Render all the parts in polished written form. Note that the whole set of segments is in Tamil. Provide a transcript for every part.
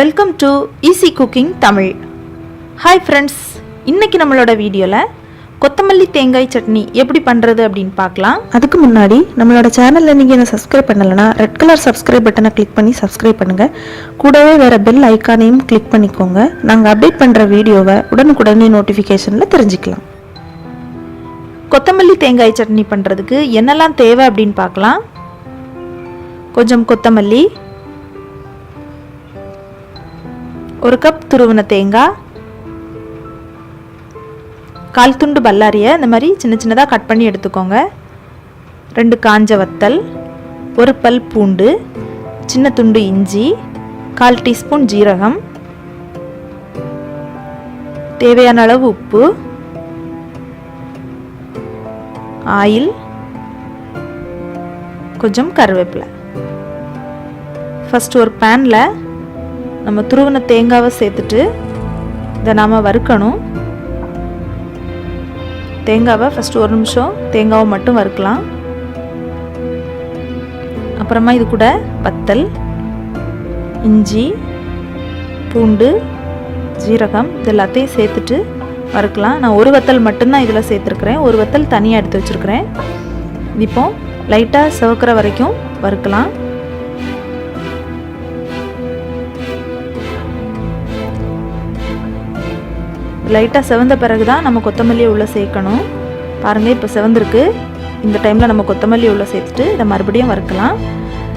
Welcome to easy cooking Tamil. Hi friends, இன்றைக்கி நம்மளோட வீடியோவில் கொத்தமல்லி தேங்காய் சட்னி எப்படி பண்ணுறது அப்படின்னு பார்க்கலாம். அதுக்கு முன்னாடி நம்மளோட சேனலில் நீங்கள் என்ன சப்ஸ்கிரைப் பண்ணலைன்னா ரெட் கலர் சப்ஸ்கிரைப் பட்டனை கிளிக் பண்ணி சப்ஸ்கிரைப் பண்ணுங்கள். கூடவே வேறு பெல் ஐக்கானையும் கிளிக் பண்ணிக்கோங்க. நாங்கள் அப்டேட் பண்ணுற வீடியோவை உடனுக்குடனே நோட்டிஃபிகேஷனில் தெரிஞ்சுக்கலாம். கொத்தமல்லி தேங்காய் சட்னி பண்ணுறதுக்கு என்னெல்லாம் தேவை அப்படின்னு பார்க்கலாம். கொஞ்சம் கொத்தமல்லி, ஒரு கப் துருவன தேங்காய், கால் துண்டு பல்லாரியை இந்த மாதிரி சின்ன சின்னதாக கட் பண்ணி எடுத்துக்கோங்க. 2 காஞ்ச வத்தல், ஒரு பல் பூண்டு, சின்ன துண்டு இஞ்சி, 1/4 டீஸ்பூன் ஜீரகம், தேவையான அளவு உப்பு, ஆயில், கொஞ்சம் கருவேப்பிலை. ஃபஸ்ட்டு ஒரு பேனில் நம்ம துருவன தேங்காவை சேர்த்துட்டு இதை நாம் வறுக்கணும். தேங்காவை ஃபஸ்ட்டு ஒரு நிமிஷம் தேங்காவை மட்டும் வறுக்கலாம். அப்புறமா இது கூட வத்தல், இஞ்சி, பூண்டு, ஜீரகம் இது எல்லாத்தையும் சேர்த்துட்டு வறுக்கலாம். நான் ஒரு வத்தல் மட்டும்தான் இதில் சேர்த்துருக்குறேன், ஒரு வத்தல் தனியாக எடுத்து வச்சுருக்கிறேன். இப்போ லைட்டாக சிவக்கிற வரைக்கும் வறுக்கலாம். லைட்டாக செவந்த பிறகு தான் நம்ம கொத்தமல்லியை உள்ளே சேர்க்கணும். பாருங்கள், இப்போ செவந்திருக்கு. இந்த டைமில் நம்ம கொத்தமல்லியை உள்ளே சேர்த்துட்டு இதை மறுபடியும் வறுக்கலாம்.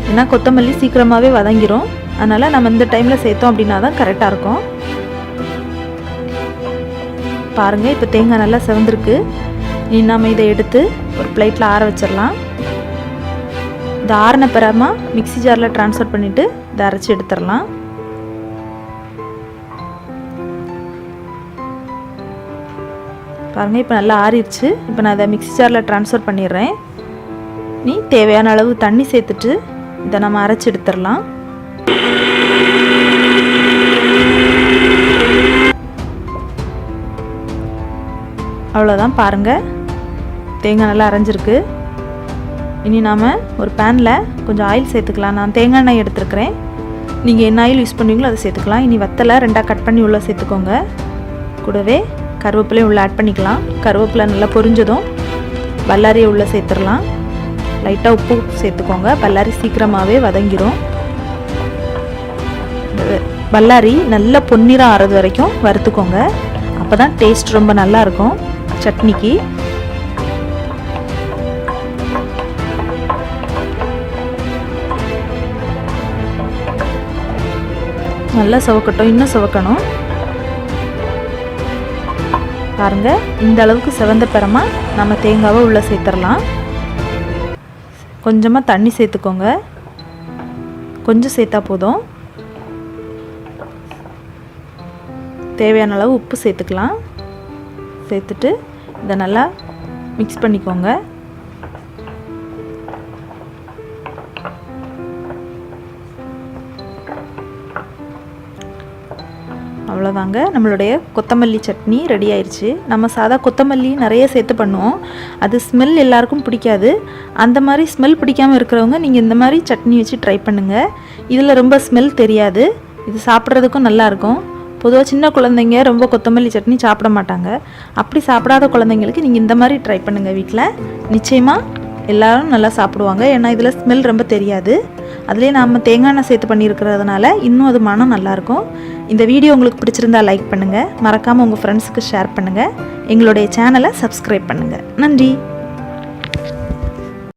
ஏன்னா கொத்தமல்லி சீக்கிரமாகவே வதங்கிரும். அதனால் நம்ம இந்த டைமில் சேர்த்தோம் அப்படின்னா தான் கரெக்டாக இருக்கும். பாருங்கள், இப்போ தேங்காய் நல்லா செவந்திருக்கு. இனி நம்ம இதை எடுத்து ஒரு பிளேட்டில் ஆற வச்சிடலாம். இதை ஆறின பிறமா மிக்ஸி ஜாரில் ட்ரான்ஸ்ஃபர் பண்ணிவிட்டு இதை அரைச்சி எடுத்துடலாம். பாருங்கள், இப்போ நல்லா ஆறிடுச்சு. இப்போ நான் அதை மிக்ஸி ஜாரில் ட்ரான்ஸ்ஃபர் பண்ணிடுறேன். நீ தேவையான அளவு தண்ணி சேர்த்துட்டு இதை நம்ம அரைச்சி எடுத்துடலாம். அவ்வளோதான், பாருங்கள் தேங்காய் நல்லா அரைஞ்சிருக்கு. இனி நாம் ஒரு பேனில் கொஞ்சம் ஆயில் சேர்த்துக்கலாம். நான் தேங்காய் எண்ணெய் எடுத்துருக்கிறேன். நீங்கள் என்ன ஆயில் யூஸ் பண்ணுவீங்களோ அதை சேர்த்துக்கலாம். இனி வத்தலை 2ஆக கட் பண்ணி உள்ளே சேர்த்துக்கோங்க. கூடவே கருவேப்பிலையும் உள்ளே ஆட் பண்ணிக்கலாம். கருவேப்பிலை நல்லா பொரிஞ்சதும் பல்லாரியை உள்ளே சேர்த்துடலாம். லைட்டாக உப்பு சேர்த்துக்கோங்க, பல்லாரி சீக்கிரமாகவே வதங்கிடும். பல்லாரி நல்லா பொன்னிறம் ஆறது வரைக்கும் வறுத்துக்கோங்க. அப்போ தான் டேஸ்ட் ரொம்ப நல்லாயிருக்கும் சட்னிக்கு. நல்லா சவக்கட்டும், இன்னும் சவக்கணும். பாருங்கள், இந்த அளவுக்கு செவந்த பிறமா நம்ம தேங்காவை உள்ளே சேர்த்துடலாம். கொஞ்சமாக தண்ணி சேர்த்துக்கோங்க, கொஞ்சம் சேர்த்தா போதும். தேவையான அளவு உப்பு சேர்த்துக்கலாம். சேர்த்துட்டு இதை நல்லா மிக்ஸ் பண்ணிக்கோங்க. அவ்வளோதாங்க, நம்மளுடைய கொத்தமல்லி சட்னி ரெடி ஆயிடுச்சு. நம்ம சாதா கொத்தமல்லி நிறைய சேர்த்து பண்ணுவோம், அது ஸ்மெல் எல்லாருக்கும் பிடிக்காது. அந்த மாதிரி ஸ்மெல் பிடிக்காமல் இருக்கிறவங்க நீங்கள் இந்த மாதிரி சட்னி வச்சு ட்ரை பண்ணுங்கள். இதில் ரொம்ப ஸ்மெல் தெரியாது, இது சாப்பிட்றதுக்கும் நல்லாயிருக்கும். பொதுவாக சின்ன குழந்தைங்க ரொம்ப கொத்தமல்லி சட்னி சாப்பிட மாட்டாங்க. அப்படி சாப்பிடாத குழந்தைங்களுக்கு நீங்கள் இந்த மாதிரி ட்ரை பண்ணுங்கள் வீட்டில். நிச்சயமாக எல்லோரும் நல்லா சாப்பிடுவாங்க. ஏன்னா இதில் ஸ்மெல் ரொம்ப தெரியாது. அதுலேயே நாம் தேங்காய் எண்ணெய் சேர்த்து பண்ணியிருக்கிறதுனால இன்னும் அது மனம் நல்லாயிருக்கும். இந்த வீடியோ உங்களுக்கு பிடிச்சிருந்தா லைக் பண்ணுங்கள், மறக்காமல் உங்கள் ஃப்ரெண்ட்ஸுக்கு ஷேர் பண்ணுங்கள், எங்களுடைய சேனலை சப்ஸ்கிரைப் பண்ணுங்கள். நன்றி.